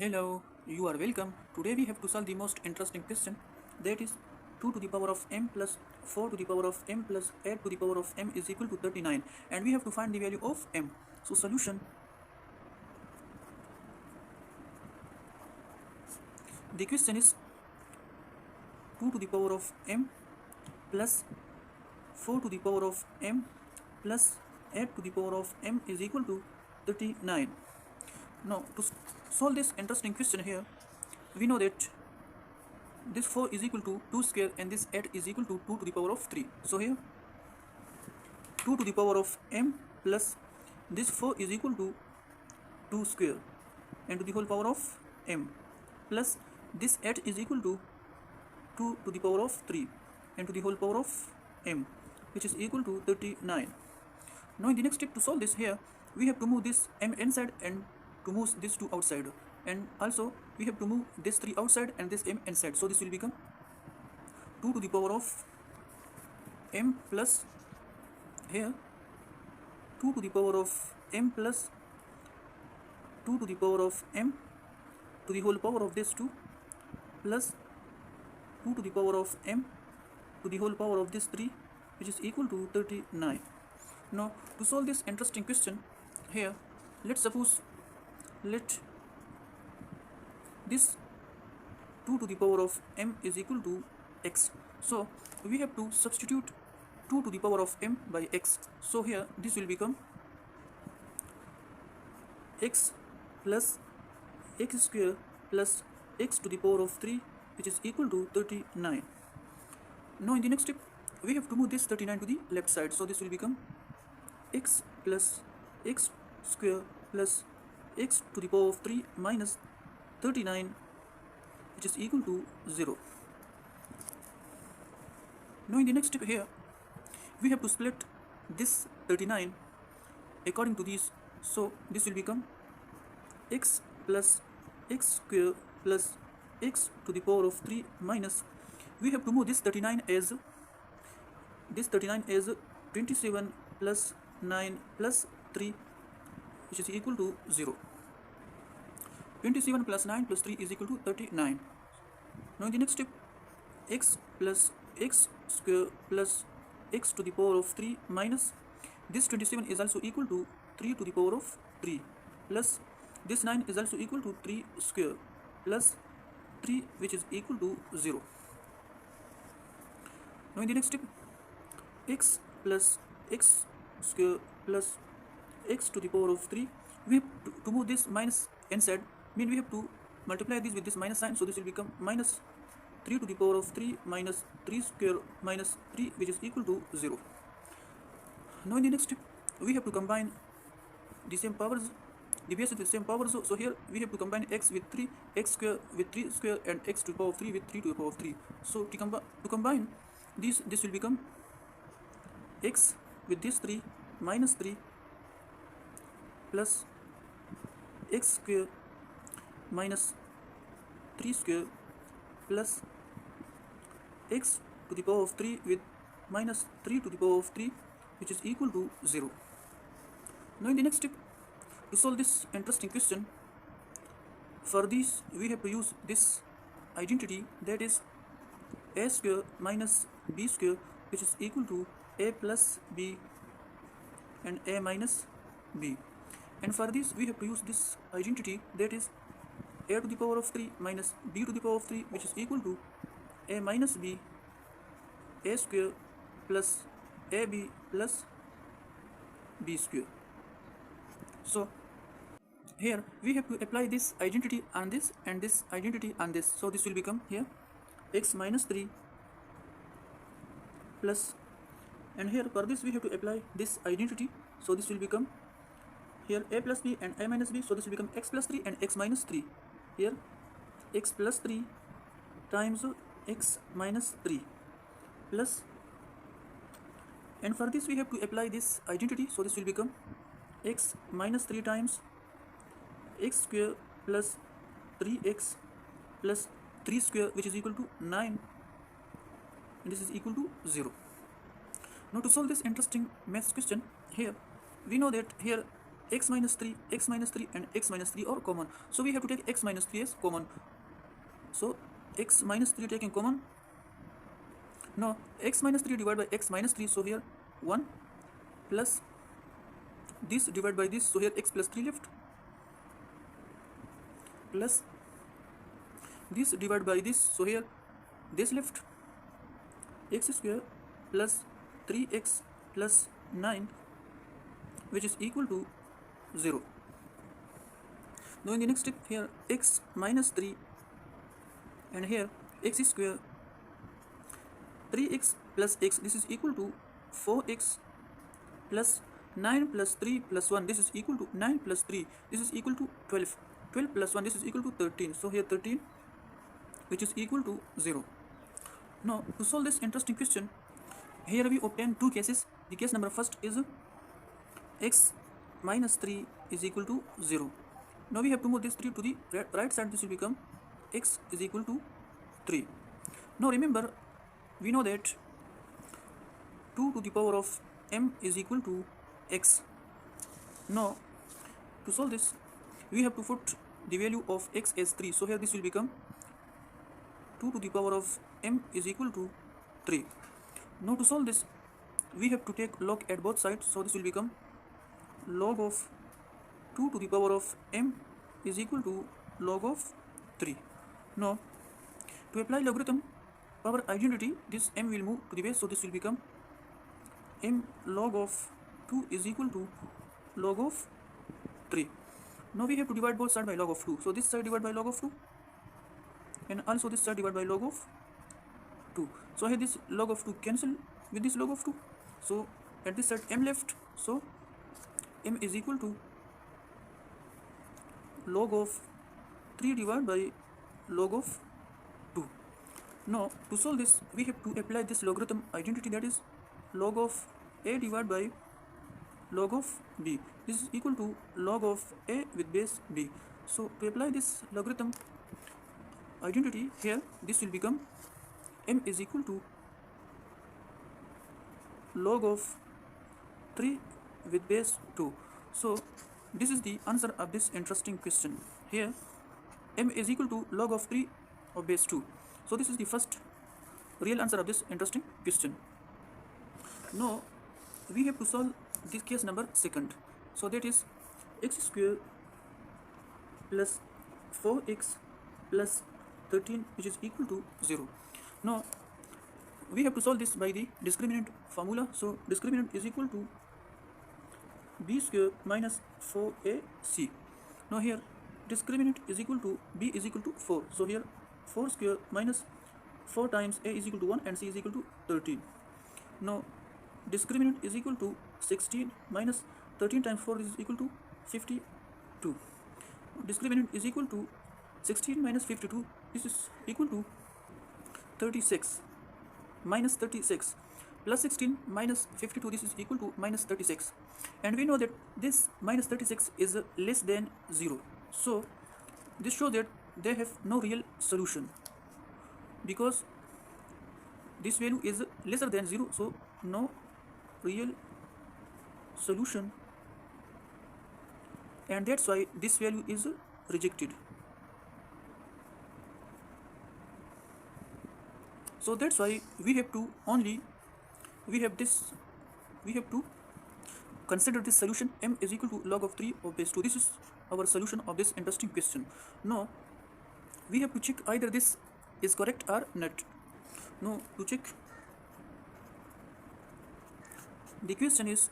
Hello, you are welcome. Today we have to solve the most interesting question, that is 2 to the power of m plus 4 to the power of m plus 8 to the power of m is equal to 39, and we have to find the value of m. So solution, the question is 2 to the power of m plus 4 to the power of m plus 8 to the power of m is equal to 39. Now to solve this interesting question here, we know that this 4 is equal to 2 square and this 8 is equal to 2 to the power of 3. So here 2 to the power of m plus this 4 is equal to 2 square and to the whole power of m plus this 8 is equal to 2 to the power of 3 and to the whole power of m, which is equal to 39. Now in the next step to solve this, here we have to move this m inside and to move this 2 outside, and also we have to move this 3 outside and this m inside. So this will become 2 to the power of m plus here 2 to the power of m plus 2 to the power of m to the whole power of this 2 plus 2 to the power of m to the whole power of this 3, which is equal to 39. Now to solve this interesting question, here let's suppose let this 2 to the power of m is equal to x. So we have to substitute 2 to the power of m by x. So here this will become x plus x square plus x to the power of 3, which is equal to 39. Now in the next step we have to move this 39 to the left side. So this will become x plus x square plus x to the power of 3 minus 39, which is equal to 0. Now in the next step here we have to split this 39 according to these. So this will become x plus x square plus x to the power of 3 minus, we have to move this 39 as 27 plus 9 plus 3, which is equal to 0. 27 plus 9 plus 3 is equal to 39. Now in the next step, x plus x square plus x to the power of 3 minus this 27 is also equal to 3 to the power of 3 plus this 9 is also equal to 3 square plus 3, which is equal to 0. Now in the next step, x plus x square plus x to the power of 3, we have to move this minus inside, mean we have to multiply this with this minus sign. So this will become minus 3 to the power of 3 minus 3 square minus 3, which is equal to 0. Now in the next step we have to combine the same powers, the bases with the same powers. So here we have to combine x with 3, x square with 3 square, and x to the power of 3 with 3 to the power of 3. So to combine this will become x with this 3 minus 3 plus x square minus 3 square plus x to the power of 3 with minus 3 to the power of 3, which is equal to 0. Now in the next step, to solve this interesting question, for this we have to use this identity, that is a square minus b square, which is equal to a plus b and a minus b. And for this we have to use this identity, that is a to the power of 3 minus b to the power of 3, which is equal to a minus b, a square plus ab plus b square. So here we have to apply this identity on this and this identity on this. So this will become here x minus 3 plus, and here for this we have to apply this identity. So this will become here a plus b and a minus b. So this will become x plus 3 and x minus 3. Here x plus 3 times x minus 3 plus, and for this we have to apply this identity. So this will become x minus 3 times x square plus 3x plus 3 square, which is equal to 9, and this is equal to 0. Now to solve this interesting maths question, here we know that here x minus 3 and x minus 3 are common, so we have to take x minus 3 as common. So x minus 3 taken common. Now x minus 3 divided by x minus 3, so here 1 plus this divided by this, so here x plus 3 left, plus this divided by this, so here this left, x square plus 3x plus 9, which is equal to 0. Now in the next step, here x minus 3 and here x square 3x plus x, this is equal to 4x plus 9 plus 3 plus 1, this is equal to 9 plus 3, this is equal to 12. 12 plus 1, this is equal to 13. So here 13, which is equal to 0. Now to solve this interesting question, here we obtain two cases. The case number first is x minus 3 is equal to 0. Now we have to move this 3 to the right side. This will become x is equal to 3. Now remember, we know that 2 to the power of m is equal to x. Now to solve this, we have to put the value of x as 3. So here this will become 2 to the power of m is equal to 3. Now to solve this, we have to take log at both sides. So this will become log of 2 to the power of m is equal to log of 3. Now to apply logarithm power identity, this m will move to the base, so this will become m log of 2 is equal to log of 3. Now we have to divide both sides by log of 2. So this side divide by log of 2 and also this side divide by log of 2. So here this log of 2 cancel with this log of 2. So at this side m left. So m is equal to log of 3 divided by log of 2. Now to solve this, we have to apply this logarithm identity, that is log of a divided by log of b. This is equal to log of a with base b. So to apply this logarithm identity here, this will become m is equal to log of 3 with base 2. So this is the answer of this interesting question. Here m is equal to log of 3 of base 2. So this is the first real answer of this interesting question. Now we have to solve this case number second. So that is x square plus 4x plus 13, which is equal to 0. Now we have to solve this by the discriminant formula. So discriminant is equal to b square minus 4ac. Now here discriminant is equal to b is equal to 4. So here 4 square minus 4 times a is equal to 1 and c is equal to 13. Now discriminant is equal to 16 minus 13 times 4 is equal to 52. Discriminant is equal to 16 minus 52, this is equal to 36 minus 36 plus 16 minus 52, this is equal to minus 36. And we know that this minus 36 is less than 0. So this shows that they have no real solution, because this value is lesser than 0, so no real solution, and that's why this value is rejected. So that's why we have to consider this solution m is equal to log of 3 of base 2. This is our solution of this interesting question. Now we have to check either this is correct or not. Now to check, the question is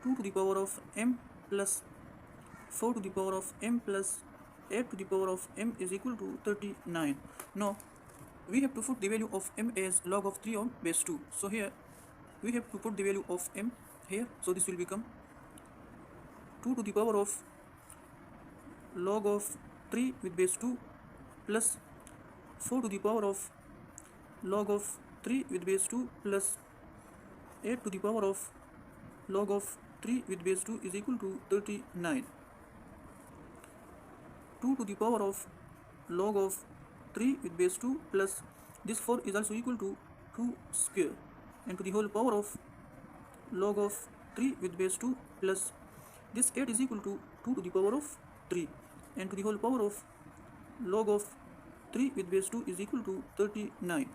2 to the power of m plus 4 to the power of m plus 8 to the power of m is equal to 39. Now we have to put the value of m as log of 3 on base 2. So here we have to put the value of m here. So this will become 2 to the power of log of 3 with base 2 plus 4 to the power of log of 3 with base 2 plus 8 to the power of log of 3 with base 2 is equal to 39. 2 to the power of log of 3 with base 2 plus this 4 is also equal to 2 square, and to the whole power of log of 3 with base 2 plus this 8 is equal to 2 to the power of 3, and to the whole power of log of 3 with base 2 is equal to 39.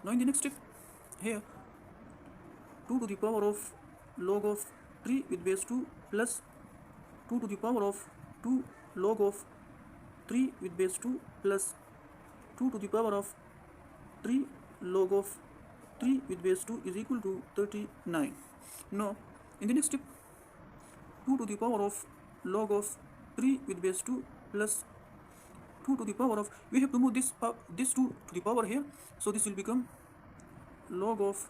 Now in the next step, here 2 to the power of log of 3 with base 2 plus 2 to the power of 2 log of 3 with base 2 plus 2 to the power of 3 log of 3 with base 2 is equal to 39. Now in the next step, 2 to the power of log of 3 with base 2 plus 2 to the power of, we have to move this 2 to the power here, so this will become log of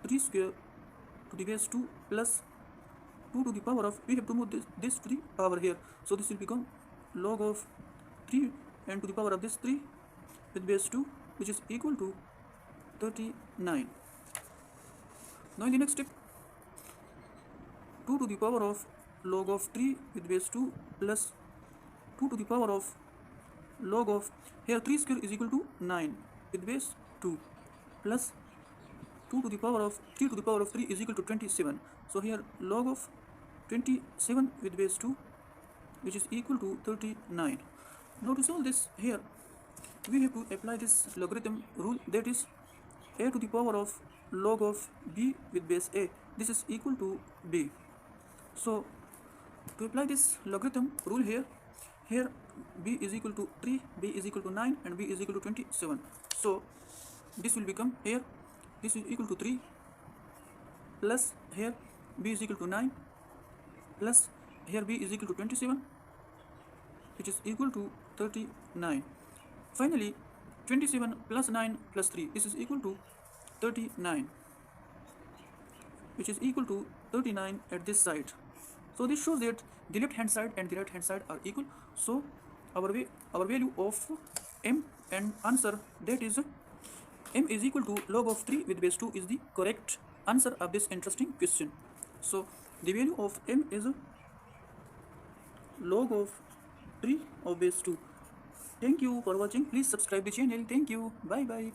3 square to the base 2 plus 2 to the power of, we have to move this to the power here, so this will become log of 3 and to the power of this 3 with base 2, which is equal to 39. Now in the next step, 2 to the power of log of 3 with base 2 plus 2 to the power of log of, here 3 square is equal to 9 with base 2 plus 2 to the power of 3 to the power of 3 is equal to 27. So here log of 27 with base 2, which is equal to 39. Now to solve this, here we have to apply this logarithm rule, that is a to the power of log of b with base a, this is equal to b. So to apply this logarithm rule here b is equal to 3, b is equal to 9 and b is equal to 27. So this will become, here this is equal to 3 plus here b is equal to 9 plus here b is equal to 27, which is equal to 39. Finally 27 plus 9 plus 3, this is equal to 39, which is equal to 39 at this side. So this shows that the left hand side and the right hand side are equal. So our value of m and answer, that is m is equal to log of 3 with base 2 is the correct answer of this interesting question. So the value of m is log of 3 of base 2. Thank you for watching. Please subscribe the channel. Thank you. Bye bye.